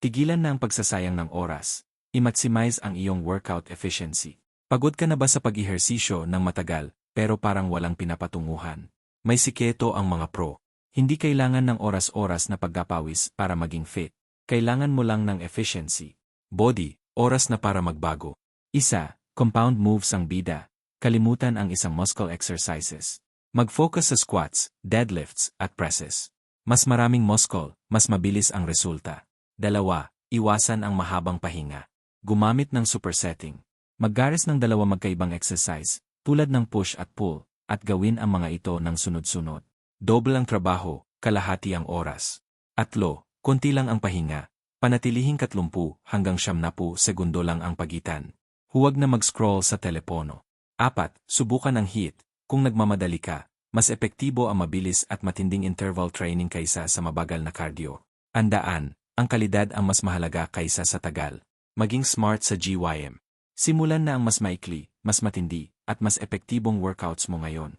Tigilan na ang pagsasayang ng oras. I-maximize ang iyong workout efficiency. Pagod ka na ba sa pag-ehersisyo ng matagal, pero parang walang pinapatunguhan? May sikreto ang mga pro. Hindi kailangan ng oras-oras na pagkapawis para maging fit. Kailangan mo lang ng efficiency. Body, oras na para magbago. Isa, compound moves ang bida. Kalimutan ang isang muscle exercises. Mag-focus sa squats, deadlifts, at presses. Mas maraming muscle, mas mabilis ang resulta. 2, iwasan ang mahabang pahinga. Gumamit ng supersetting. Maggares ng 2 magkaibang exercise, tulad ng push at pull, at gawin ang mga ito ng sunod-sunod. Double ang trabaho, kalahati ang oras. 3, konti lang ang pahinga. Panatilihing 30 hanggang 90 segundo lang ang pagitan. Huwag na mag-scroll sa telepono. 4, subukan ang HIIT. Kung nagmamadali ka, mas epektibo ang mabilis at matinding interval training kaysa sa mabagal na cardio. Tandaan, ang kalidad ang mas mahalaga kaysa sa tagal. Maging smart sa GYM. Simulan na ang mas maikli, mas matindi, at mas epektibong workouts mo ngayon.